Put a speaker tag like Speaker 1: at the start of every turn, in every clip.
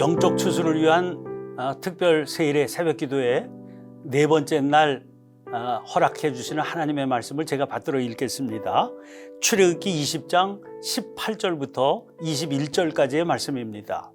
Speaker 1: 영적 추수를 위한 특별 세일의 새벽 기도에 네 번째 날 허락해 주시는 하나님의 말씀을 제가 받들어 읽겠습니다. 출애굽기 20장 18절부터 21절까지의 말씀입니다.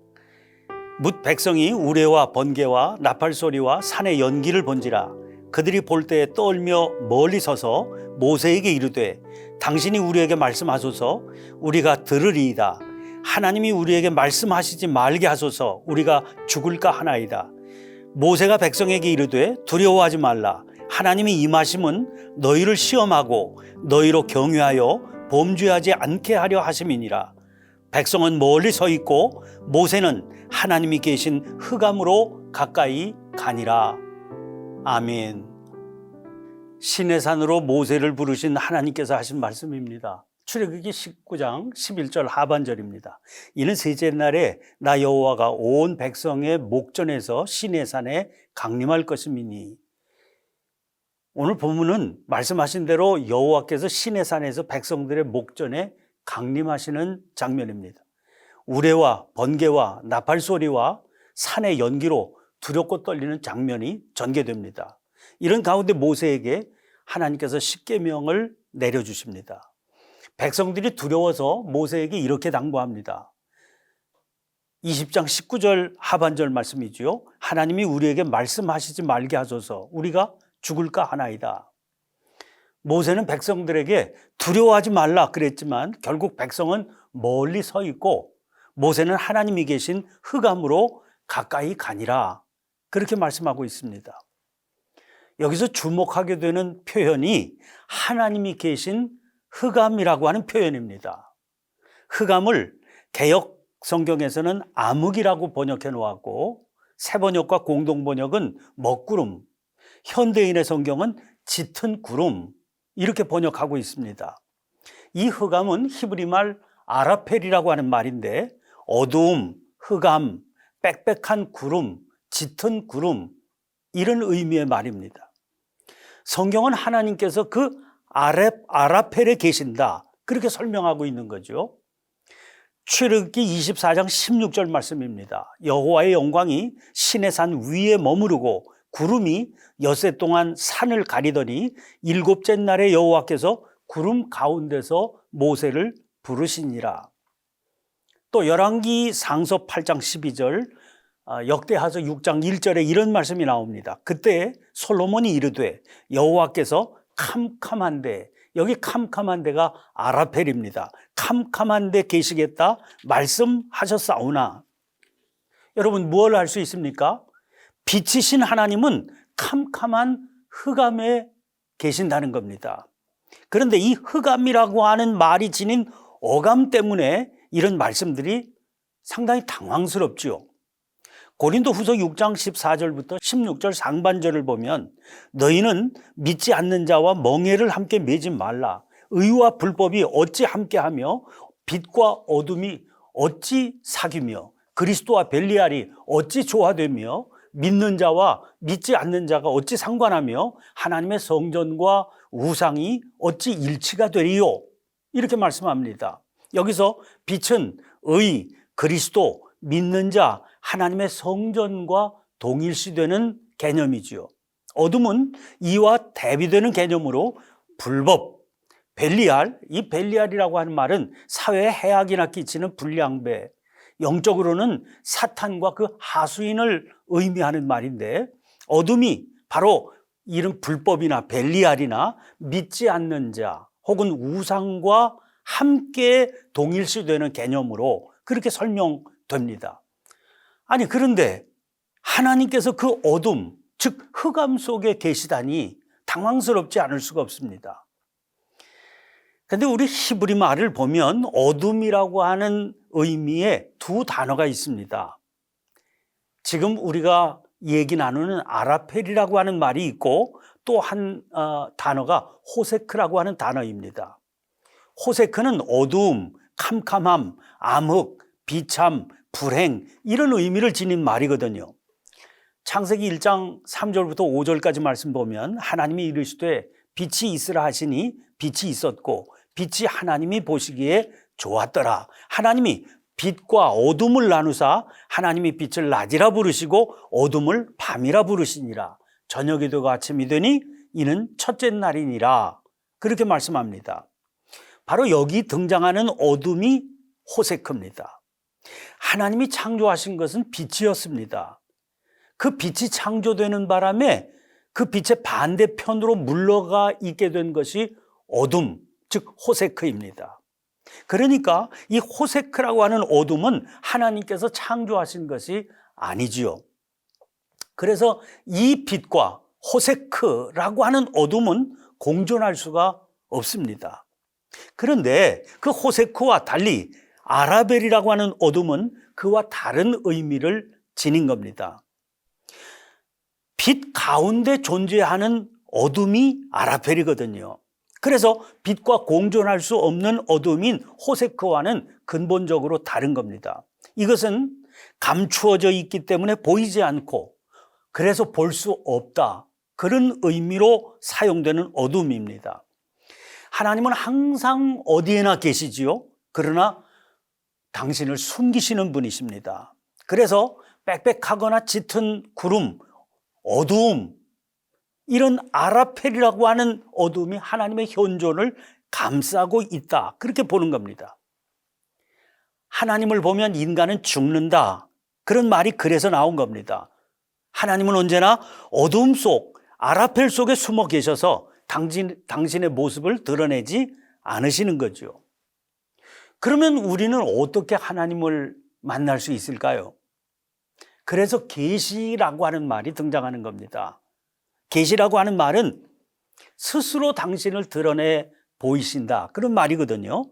Speaker 1: 뭇 백성이 우레와 번개와 나팔 소리와 산의 연기를 본지라 그들이 볼 때에 떨며 멀리 서서 모세에게 이르되 당신이 우리에게 말씀하소서 우리가 들으리이다. 하나님이 우리에게 말씀하시지 말게 하소서 우리가 죽을까 하나이다. 모세가 백성에게 이르되 두려워하지 말라. 하나님이 임하심은 너희를 시험하고 너희로 경유하여 범죄하지 않게 하려 하심이니라. 백성은 멀리 서 있고 모세는 하나님이 계신 흑암으로 가까이 가니라. 아멘. 시내산으로 모세를 부르신 하나님께서 하신 말씀입니다. 출애굽기 19장 11절 하반절입니다. 이는 셋째 날에 나 여호와가 온 백성의 목전에서 시내산에 강림할 것임이니. 오늘 본문은 말씀하신 대로 여호와께서 시내산에서 백성들의 목전에 강림하시는 장면입니다. 우레와 번개와 나팔 소리와 산의 연기로 두렵고 떨리는 장면이 전개됩니다. 이런 가운데 모세에게 하나님께서 십계명을 내려주십니다. 백성들이 두려워서 모세에게 이렇게 당부합니다. 20장 19절 하반절 말씀이지요. 하나님이 우리에게 말씀하시지 말게 하소서 우리가 죽을까 하나이다. 모세는 백성들에게 두려워하지 말라 그랬지만 결국 백성은 멀리 서 있고 모세는 하나님이 계신 흑암으로 가까이 가니라 그렇게 말씀하고 있습니다. 여기서 주목하게 되는 표현이 하나님이 계신 흑암이라고 하는 표현입니다. 흑암을 개역 성경에서는 암흑이라고 번역해 놓았고 새번역과 공동번역은 먹구름, 현대인의 성경은 짙은 구름 이렇게 번역하고 있습니다. 이 흑암은 히브리말 아라펠이라고 하는 말인데 어두움, 흑암, 빽빽한 구름, 짙은 구름 이런 의미의 말입니다. 성경은 하나님께서 그 아라펠에 계신다 그렇게 설명하고 있는 거죠. 출애굽기 24장 16절 말씀입니다. 여호와의 영광이 시내산 위에 머무르고 구름이 엿새 동안 산을 가리더니 일곱째 날에 여호와께서 구름 가운데서 모세를 부르시니라. 또 열왕기 상서 8장 12절 역대하서 6장 1절에 이런 말씀이 나옵니다. 그때 솔로몬이 이르되 여호와께서 캄캄한데, 여기 캄캄한데가 아라펠입니다. 캄캄한데 계시겠다 말씀하셨사오나. 여러분 뭘 알 수 있습니까? 빛이신 하나님은 캄캄한 흑암에 계신다는 겁니다. 그런데 이 흑암이라고 하는 말이 지닌 어감 때문에 이런 말씀들이 상당히 당황스럽지요. 고린도후서 6장 14절부터 16절 상반절을 보면 너희는 믿지 않는 자와 멍에를 함께 매지 말라. 의와 불법이 어찌 함께하며 빛과 어둠이 어찌 사귀며 그리스도와 벨리알이 어찌 조화되며 믿는 자와 믿지 않는 자가 어찌 상관하며 하나님의 성전과 우상이 어찌 일치가 되리요. 이렇게 말씀합니다. 여기서 빛은 의, 그리스도, 믿는 자, 하나님의 성전과 동일시되는 개념이지요. 어둠은 이와 대비되는 개념으로 불법, 벨리알, 이 벨리알이라고 하는 말은 사회에 해악이나 끼치는 불량배, 영적으로는 사탄과 그 하수인을 의미하는 말인데 어둠이 바로 이런 불법이나 벨리알이나 믿지 않는 자 혹은 우상과 함께 동일시되는 개념으로 그렇게 설명됩니다. 아니 그런데 하나님께서 그 어둠, 즉 흑암 속에 계시다니 당황스럽지 않을 수가 없습니다. 그런데 우리 히브리 말을 보면 어둠이라고 하는 의미의 두 단어가 있습니다. 지금 우리가 얘기 나누는 아라펠이라고 하는 말이 있고 또 한 단어가 호세크라고 하는 단어입니다. 호세크는 어두움, 캄캄함, 암흑, 비참, 불행 이런 의미를 지닌 말이거든요. 창세기 1장 3절부터 5절까지 말씀 보면 하나님이 이르시되 빛이 있으라 하시니 빛이 있었고 빛이 하나님이 보시기에 좋았더라. 하나님이 빛과 어둠을 나누사 하나님이 빛을 낮이라 부르시고 어둠을 밤이라 부르시니라. 저녁이 되고 아침이 되니 이는 첫째 날이니라. 그렇게 말씀합니다. 바로 여기 등장하는 어둠이 호세크입니다. 하나님이 창조하신 것은 빛이었습니다. 그 빛이 창조되는 바람에 그 빛의 반대편으로 물러가 있게 된 것이 어둠, 즉 호세크입니다. 그러니까 이 호세크라고 하는 어둠은 하나님께서 창조하신 것이 아니지요. 그래서 이 빛과 호세크라고 하는 어둠은 공존할 수가 없습니다. 그런데 그 호세크와 달리 아라벨이라고 하는 어둠은 그와 다른 의미를 지닌 겁니다. 빛 가운데 존재하는 어둠이 아라벨이거든요. 그래서 빛과 공존할 수 없는 어둠인 호세크와는 근본적으로 다른 겁니다. 이것은 감추어져 있기 때문에 보이지 않고 그래서 볼 수 없다, 그런 의미로 사용되는 어둠입니다. 하나님은 항상 어디에나 계시지요. 그러나 당신을 숨기시는 분이십니다. 그래서 빽빽하거나 짙은 구름, 어두움, 이런 아라펠이라고 하는 어둠이 하나님의 현존을 감싸고 있다, 그렇게 보는 겁니다. 하나님을 보면 인간은 죽는다, 그런 말이 그래서 나온 겁니다. 하나님은 언제나 어두움 속, 아라펠 속에 숨어 계셔서 당신의 모습을 드러내지 않으시는 거죠. 그러면 우리는 어떻게 하나님을 만날 수 있을까요? 그래서 계시라고 하는 말이 등장하는 겁니다. 계시라고 하는 말은 스스로 당신을 드러내 보이신다, 그런 말이거든요.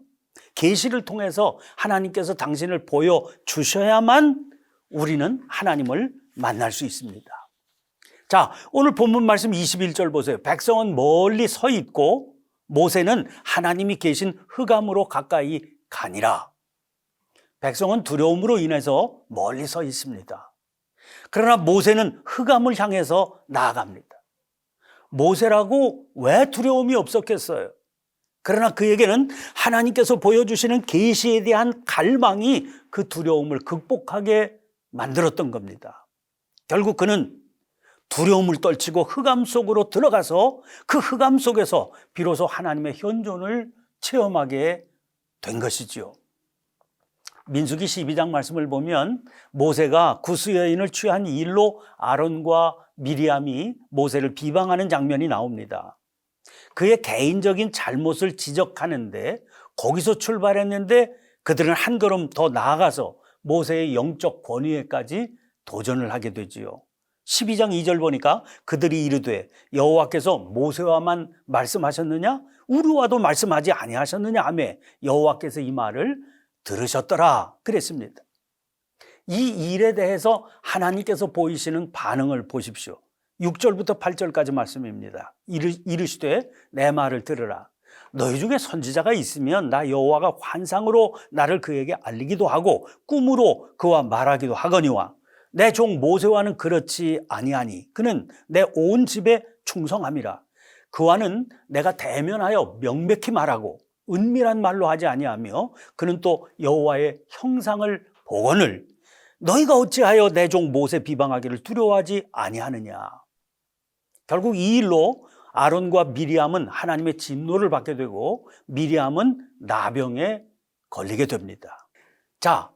Speaker 1: 계시를 통해서 하나님께서 당신을 보여주셔야만 우리는 하나님을 만날 수 있습니다. 자, 오늘 본문 말씀 21절 보세요. 백성은 멀리 서 있고 모세는 하나님이 계신 흑암으로 가까이 가니라. 백성은 두려움으로 인해서 멀리 서 있습니다. 그러나 모세는 흑암을 향해서 나아갑니다. 모세라고 왜 두려움이 없었겠어요? 그러나 그에게는 하나님께서 보여주시는 계시에 대한 갈망이 그 두려움을 극복하게 만들었던 겁니다. 결국 그는 두려움을 떨치고 흑암 속으로 들어가서 그 흑암 속에서 비로소 하나님의 현존을 체험하게 된 것이지요. 민수기 12장 말씀을 보면 모세가 구스 여인을 취한 일로 아론과 미리암이 모세를 비방하는 장면이 나옵니다. 그의 개인적인 잘못을 지적하는데 거기서 출발했는데 그들은 한 걸음 더 나아가서 모세의 영적 권위에까지 도전을 하게 되지요. 12장 2절 보니까 그들이 이르되 여호와께서 모세와만 말씀하셨느냐? 우리와도 말씀하지 아니하셨느냐 하며 여호와께서 이 말을 들으셨더라 그랬습니다. 이 일에 대해서 하나님께서 보이시는 반응을 보십시오. 6절부터 8절까지 말씀입니다. 이르시되 내 말을 들으라. 너희 중에 선지자가 있으면 나 여호와가 환상으로 나를 그에게 알리기도 하고 꿈으로 그와 말하기도 하거니와 내 종 모세와는 그렇지 아니하니 그는 내 온 집에 충성함이라. 그와는 내가 대면하여 명백히 말하고 은밀한 말로 하지 아니하며 그는 또 여호와의 형상을 보거늘 너희가 어찌하여 내 종 모세 비방하기를 두려워하지 아니하느냐. 결국 이 일로 아론과 미리암은 하나님의 진노를 받게 되고 미리암은 나병에 걸리게 됩니다. 자,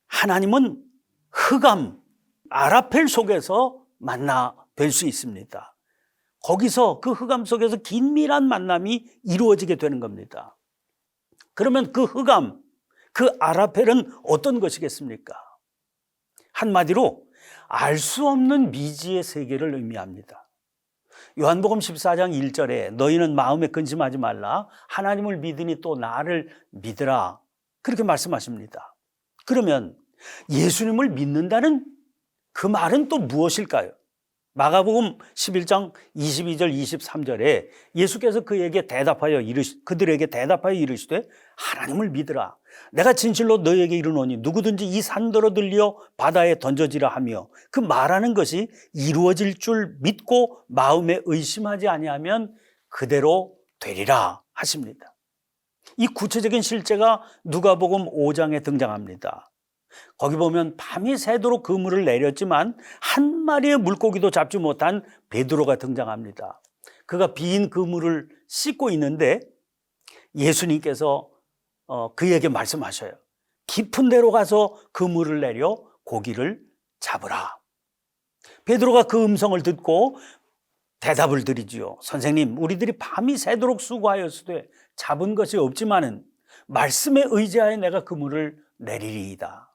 Speaker 1: 하나님은 흑암, 아라펠 속에서 만나 뵐 수 있습니다. 거기서 그 흑암 속에서 긴밀한 만남이 이루어지게 되는 겁니다. 그러면 그 흑암, 그 아라펠은 어떤 것이겠습니까? 한마디로 알 수 없는 미지의 세계를 의미합니다. 요한복음 14장 1절에 너희는 마음에 근심하지 말라 하나님을 믿으니 또 나를 믿으라 그렇게 말씀하십니다. 그러면 예수님을 믿는다는 그 말은 또 무엇일까요? 마가복음 11장 22절 23절에 예수께서 그들에게 대답하여 이르시되 하나님을 믿으라. 내가 진실로 너희에게 이르노니 누구든지 이 산더러 들려 바다에 던져지라 하며 그 말하는 것이 이루어질 줄 믿고 마음에 의심하지 아니하면 그대로 되리라 하십니다. 이 구체적인 실제가 누가복음 5장에 등장합니다. 거기 보면 밤이 새도록 그물을 내렸지만 한 마리의 물고기도 잡지 못한 베드로가 등장합니다. 그가 빈 그물을 씻고 있는데 예수님께서 그에게 말씀하셔요. 깊은 데로 가서 그물을 내려 고기를 잡으라. 베드로가 그 음성을 듣고 대답을 드리지요. 선생님, 우리들이 밤이 새도록 수고하였으되 잡은 것이 없지만은 말씀에 의지하여 내가 그물을 내리리이다.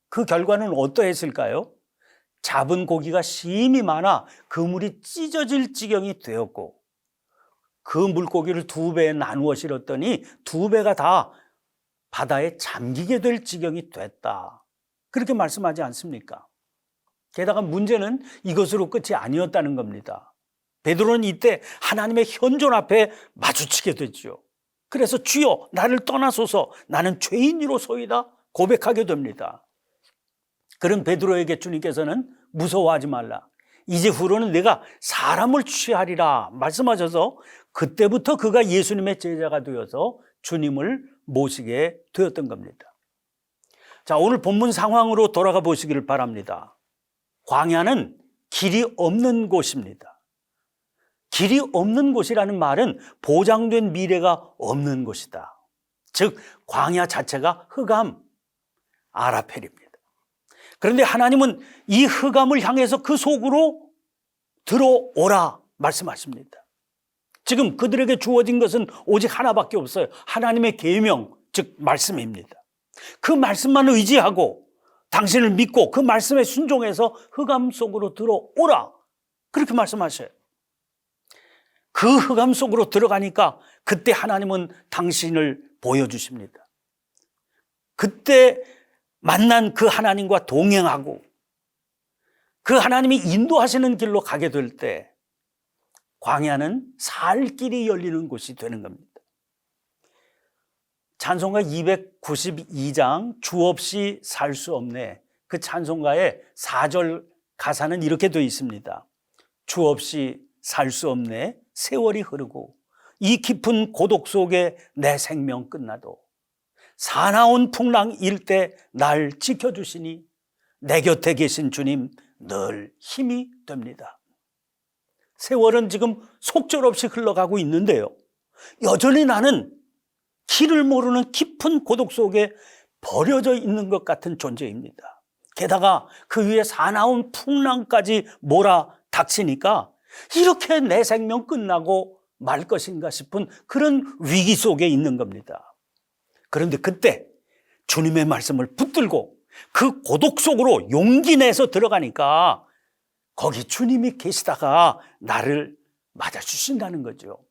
Speaker 1: 그 결과는 어떠했을까요? 잡은 고기가 심이 많아 그물이 찢어질 지경이 되었고 그 물고기를 2배에 나누어 실었더니 2배가 다 바다에 잠기게 될 지경이 됐다. 그렇게 말씀하지 않습니까? 게다가 문제는 이것으로 끝이 아니었다는 겁니다. 베드로는 이때 하나님의 현존 앞에 마주치게 됐죠. 그래서 주여 나를 떠나소서 나는 죄인이로소이다 고백하게 됩니다. 그런 베드로에게 주님께서는 무서워하지 말라. 이제 후로는 내가 사람을 취하리라 말씀하셔서 그때부터 그가 예수님의 제자가 되어서 주님을 모시게 되었던 겁니다. 자, 오늘 본문 상황으로 돌아가 보시기를 바랍니다. 광야는 길이 없는 곳입니다. 길이 없는 곳이라는 말은 보장된 미래가 없는 곳이다. 즉 광야 자체가 흑암, 아라펠입니다. 그런데 하나님은 이 흑암을 향해서 그 속으로 들어오라 말씀하십니다. 지금 그들에게 주어진 것은 오직 하나밖에 없어요. 하나님의 계명, 즉 말씀입니다. 그 말씀만 의지하고 당신을 믿고 그 말씀에 순종해서 흑암 속으로 들어오라 그렇게 말씀하셔요. 그 흑암 속으로 들어가니까 그때 하나님은 당신을 보여주십니다. 그때 만난 그 하나님과 동행하고 그 하나님이 인도하시는 길로 가게 될 때 광야는 살 길이 열리는 곳이 되는 겁니다. 찬송가 292장 주 없이 살 수 없네. 그 찬송가의 4절 가사는 이렇게 되어 있습니다. 주 없이 살 수 없네. 세월이 흐르고 이 깊은 고독 속에 내 생명 끝나도 사나운 풍랑일 때 날 지켜주시니 내 곁에 계신 주님 늘 힘이 됩니다. 세월은 지금 속절없이 흘러가고 있는데요. 여전히 나는 길을 모르는 깊은 고독 속에 버려져 있는 것 같은 존재입니다. 게다가 그 위에 사나운 풍랑까지 몰아닥치니까 이렇게 내 생명 끝나고 말 것인가 싶은 그런 위기 속에 있는 겁니다. 그런데 그때 주님의 말씀을 붙들고 그 고독 속으로 용기 내서 들어가니까 거기 주님이 계시다가 나를 맞아주신다는 거죠.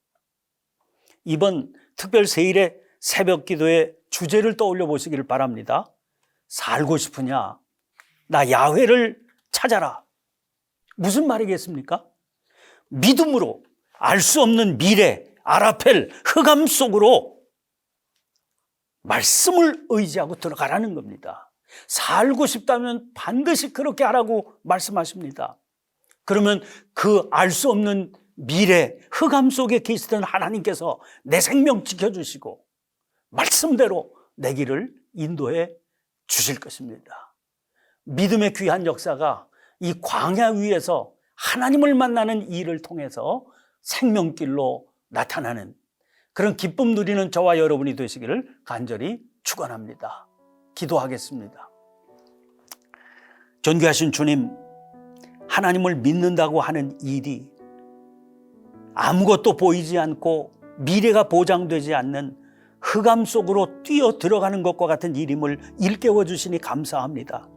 Speaker 1: 이번 특별 세일의 새벽 기도의 주제를 떠올려 보시기를 바랍니다. 살고 싶으냐? 나 야훼를 찾아라. 무슨 말이겠습니까? 믿음으로 알 수 없는 미래, 아라펠, 흑암 속으로 말씀을 의지하고 들어가라는 겁니다. 살고 싶다면 반드시 그렇게 하라고 말씀하십니다. 그러면 그 알 수 없는 미래, 흑암 속에 계시던 하나님께서 내 생명 지켜주시고 말씀대로 내 길을 인도해 주실 것입니다. 믿음의 귀한 역사가 이 광야 위에서 하나님을 만나는 일을 통해서 생명길로 나타나는 그런 기쁨 누리는 저와 여러분이 되시기를 간절히 축원합니다. 기도하겠습니다. 존귀하신 주님, 하나님을 믿는다고 하는 일이 아무것도 보이지 않고 미래가 보장되지 않는 흑암 속으로 뛰어 들어가는 것과 같은 일임을 일깨워 주시니 감사합니다.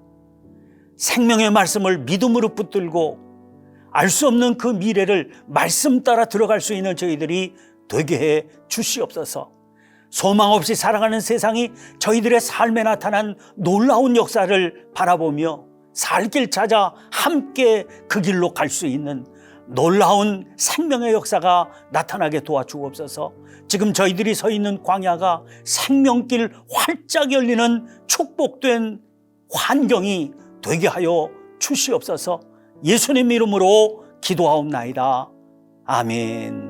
Speaker 1: 생명의 말씀을 믿음으로 붙들고 알 수 없는 그 미래를 말씀 따라 들어갈 수 있는 저희들이 되게 해 주시옵소서. 소망 없이 살아가는 세상이 저희들의 삶에 나타난 놀라운 역사를 바라보며 살 길 찾아 함께 그 길로 갈 수 있는 놀라운 생명의 역사가 나타나게 도와주옵소서. 지금 저희들이 서 있는 광야가 생명길 활짝 열리는 축복된 환경이 되게 하여 주시옵소서. 예수님 이름으로 기도하옵나이다. 아멘.